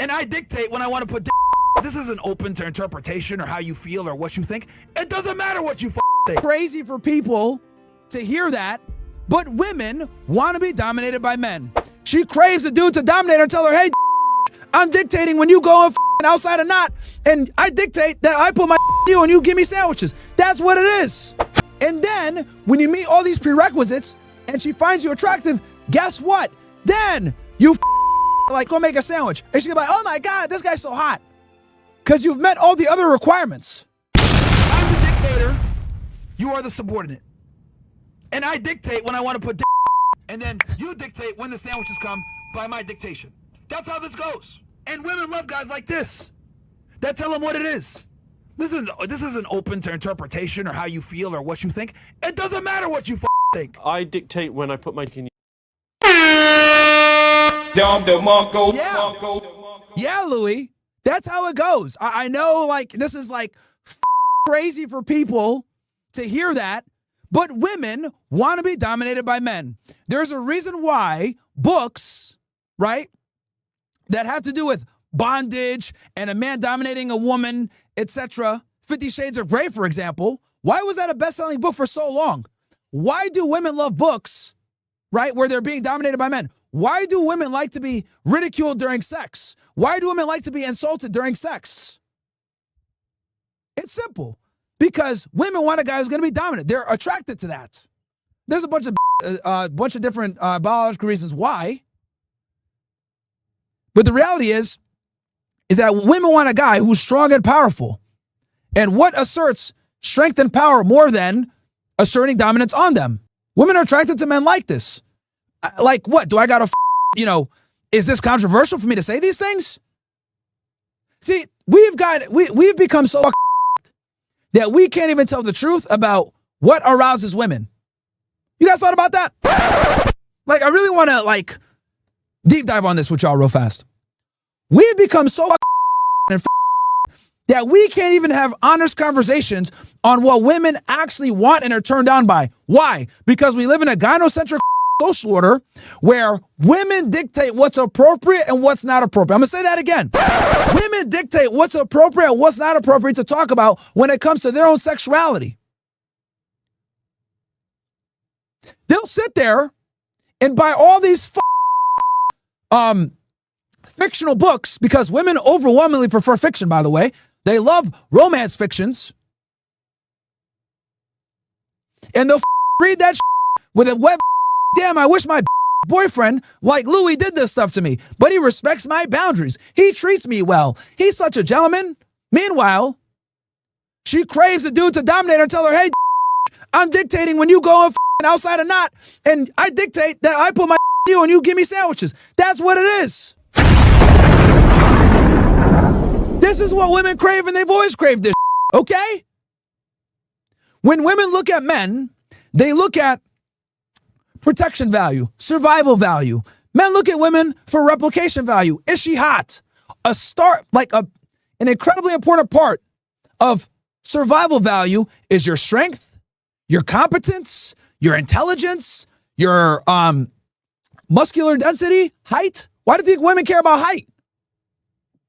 And I dictate when I want to put this isn't open to interpretation or how you feel or what you think. It doesn't matter what you think. Crazy for people to hear that, but women want to be dominated by men. She craves a dude to dominate her and tell her, hey, I'm dictating when you go outside a knot, and I dictate that I put my you and you give me sandwiches. That's what it is. And then when you meet all these prerequisites and she finds you attractive, guess what? Then you like go make a sandwich. And she's like, oh my God, this guy's so hot. Because you've met all the other requirements. I'm the dictator. You are the subordinate. And I dictate when I want to put and then you dictate when the sandwiches come by my dictation. That's how this goes. And women love guys like this that tell them what it is. This isn't open to interpretation or how you feel or what you think. It doesn't matter what you think. I dictate when I put my in. Yeah, Louis. That's how it goes. I know, like, this is like crazy for people to hear that, but women want to be dominated by men. There's a reason why books, right, that have to do with bondage and a man dominating a woman, etc. 50 Shades of Grey, for example. Why was that a best-selling book for so long? Why do women love books, right, where they're being dominated by men? Why do women like to be ridiculed during sex? Why do women like to be insulted during sex? It's simple. Because women want a guy who's going to be dominant. They're attracted to that. There's a bunch of different biological reasons why. But the reality is that women want a guy who's strong and powerful. And what asserts strength and power more than asserting dominance on them? Women are attracted to men like this. Like what? Do I got to, is this controversial for me to say these things? See, we've become so that we can't even tell the truth about what arouses women. You guys thought about that? Like, I really want to, deep dive on this with y'all real fast. We've become so that we can't even have honest conversations on what women actually want and are turned on by. Why? Because we live in a gynocentric social order where women dictate what's appropriate and what's not appropriate. I'm going to say that again. Women dictate what's appropriate and what's not appropriate to talk about when it comes to their own sexuality. They'll sit there and buy all these fictional books, because women overwhelmingly prefer fiction, by the way. They love romance fictions. And they'll read that with a web. Damn, I wish my boyfriend like Louis did this stuff to me, but he respects my boundaries. He treats me well. He's such a gentleman. Meanwhile, she craves a dude to dominate her and tell her, hey, I'm dictating when you go outside a knot, and I dictate that I put my you and you give me sandwiches. That's what it is. This is what women crave, and they've always craved this, okay? When women look at men, they look at protection value, survival value. Men look at women for replication value. Is she hot? An incredibly important part of survival value is your strength, your competence, your intelligence, your muscular density, height. Why do you think women care about height?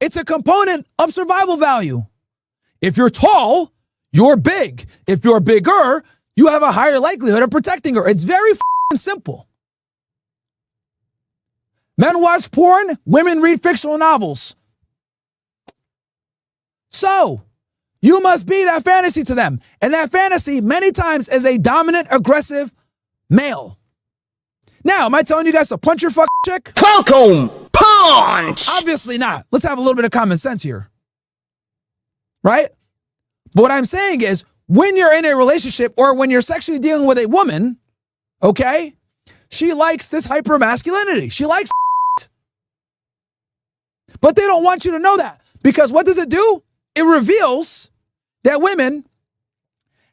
It's a component of survival value. If you're tall, you're big. If you're bigger, you have a higher likelihood of protecting her. It's very simple. Men watch porn, women read fictional novels. So, you must be that fantasy to them. And that fantasy, many times, is a dominant, aggressive male. Now, am I telling you guys to punch your chick? Welcome, punch! Obviously not. Let's have a little bit of common sense here. Right? But what I'm saying is, when you're in a relationship or when you're sexually dealing with a woman, okay, she likes this hyper-masculinity. She likes it. But they don't want you to know that. Because what does it do? It reveals that women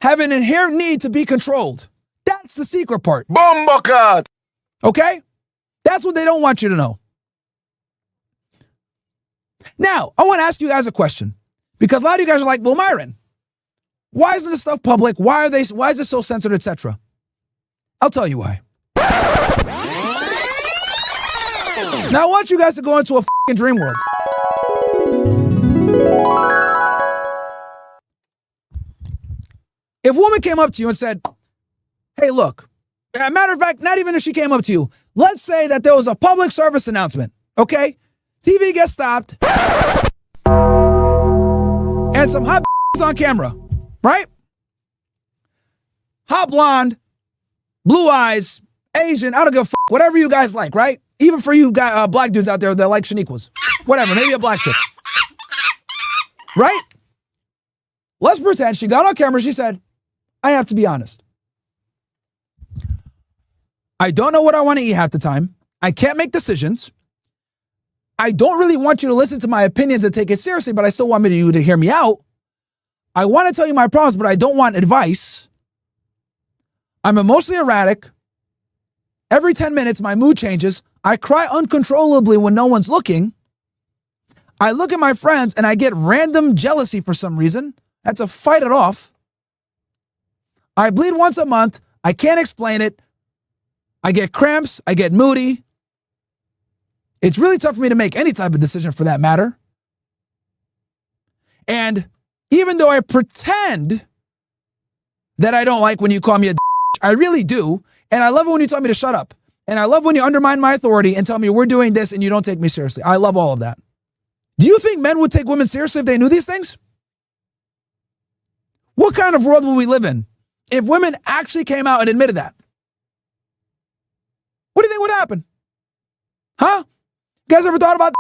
have an inherent need to be controlled. That's the secret part. Bombakat! Okay? That's what they don't want you to know. Now, I want to ask you guys a question. Because a lot of you guys are like, well, Myron, why isn't this stuff public? Why is this so censored, etc.? I'll tell you why. Now, I want you guys to go into a dream world. If a woman came up to you and said, hey, look, as a matter of fact, not even if she came up to you, let's say that there was a public service announcement, okay? TV gets stopped, and some hot on camera, right? Hot blonde, blue eyes, Asian, I don't give a whatever you guys like, right? Even for you guys, black dudes out there that like Shaniquas. Whatever, maybe a black chick. Right? Let's pretend she got on camera, she said, I have to be honest. I don't know what I want to eat half the time. I can't make decisions. I don't really want you to listen to my opinions and take it seriously, but I still want you to hear me out. I want to tell you my problems, but I don't want advice. I'm emotionally erratic. Every 10 minutes, my mood changes. I cry uncontrollably when no one's looking. I look at my friends and I get random jealousy for some reason. I have to fight it off. I bleed once a month. I can't explain it. I get cramps. I get moody. It's really tough for me to make any type of decision for that matter. And even though I pretend that I don't like when you call me a I really do. And I love it when you tell me to shut up. And I love when you undermine my authority and tell me we're doing this and you don't take me seriously. I love all of that. Do you think men would take women seriously if they knew these things? What kind of world would we live in if women actually came out and admitted that? What do you think would happen? Huh? You guys ever thought about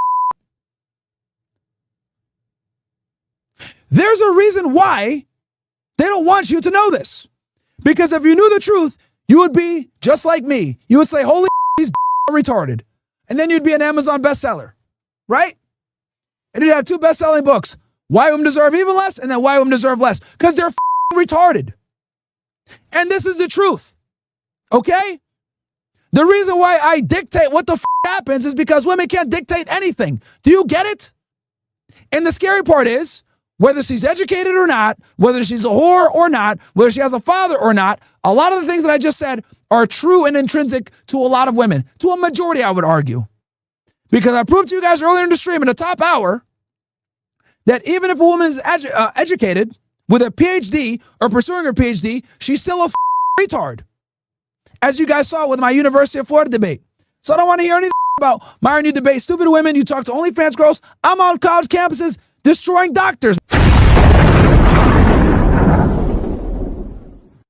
that? There's a reason why they don't want you to know this. Because if you knew the truth, you would be just like me. You would say, holy these are retarded. And then you'd be an Amazon bestseller, right? And you'd have 2 best-selling books. Why Women Deserve Even Less and then Why Women Deserve Less. Because they're retarded. And this is the truth. Okay? The reason why I dictate what the happens is because women can't dictate anything. Do you get it? And the scary part is, whether she's educated or not, whether she's a whore or not, whether she has a father or not, a lot of the things that I just said are true and intrinsic to a lot of women. To a majority, I would argue. Because I proved to you guys earlier in the stream in the top hour that even if a woman is educated with a PhD or pursuing her PhD, she's still a retard. As you guys saw with my University of Florida debate. So I don't want to hear anything about Myron, you debate stupid women, you talk to OnlyFans girls. I'm on college campuses destroying doctors.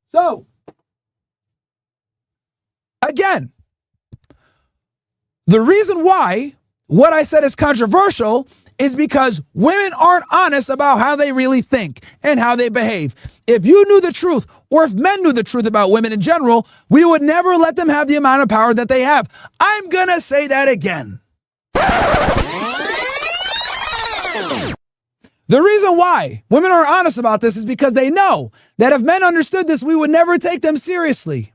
So, again, the reason why what I said is controversial is because women aren't honest about how they really think and how they behave. If you knew the truth, or if men knew the truth about women in general, we would never let them have the amount of power that they have. I'm gonna say that again. The reason why women aren't honest about this is because they know that if men understood this, we would never take them seriously.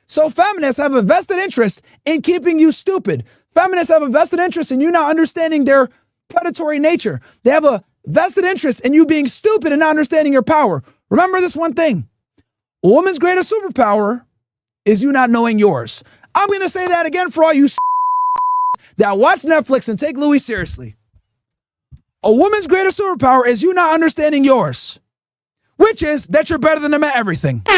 So feminists have a vested interest in keeping you stupid. Feminists have a vested interest in you not understanding their predatory nature. They have a vested interest in you being stupid and not understanding your power. Remember this one thing. A woman's greatest superpower is you not knowing yours. I'm going to say that again for all you that watch Netflix and take Louis seriously. A woman's greatest superpower is you not understanding yours, which is that you're better than them at everything. And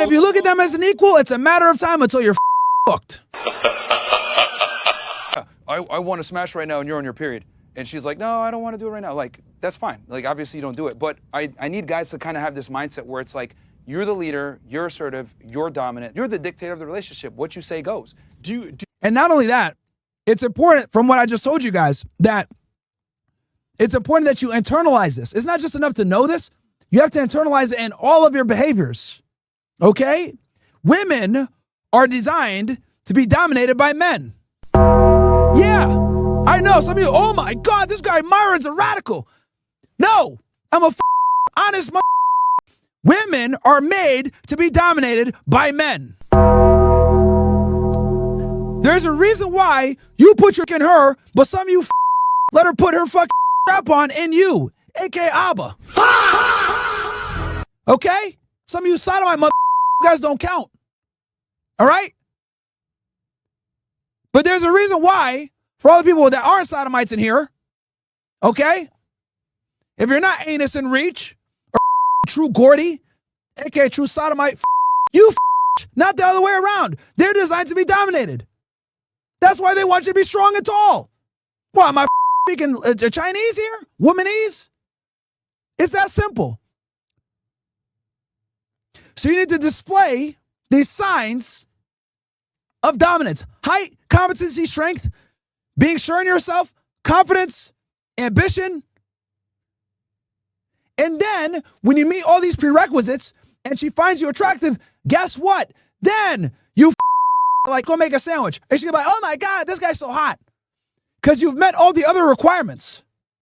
if you look at them as an equal, it's a matter of time until you're hooked. I want to smash right now and you're on your period. And she's like, no, I don't want to do it right now. Like, that's fine. Like, obviously you don't do it. But I need guys to kind of have this mindset where it's like, you're the leader, you're assertive, you're dominant, you're the dictator of the relationship. What you say goes. And not only that, it's important from what I just told you guys that it's important that you internalize this. It's not just enough to know this. You have to internalize it in all of your behaviors. Okay? Women are designed to be dominated by men. Yeah, I know. Some of you, oh my God, this guy Myron's a radical. No, I'm a honest Women are made to be dominated by men. There's a reason why you put your in her, but some of you let her put her strap on in you, aka Abba. Okay? Some of you sodomite guys don't count. All right? But there's a reason why For all the people that aren't sodomites in here, okay? If you're not anus and reach or true Gordy, aka true sodomite, you not the other way around. They're designed to be dominated. That's why they want you to be strong and tall. What, am I speaking Chinese here? Womanese? It's that simple. So you need to display these signs of dominance. Height, competency, strength, being sure in yourself, confidence, ambition. And then when you meet all these prerequisites and she finds you attractive, guess what? Then you like, go make a sandwich. And she's gonna be like, oh my God, this guy's so hot. Because you've met all the other requirements.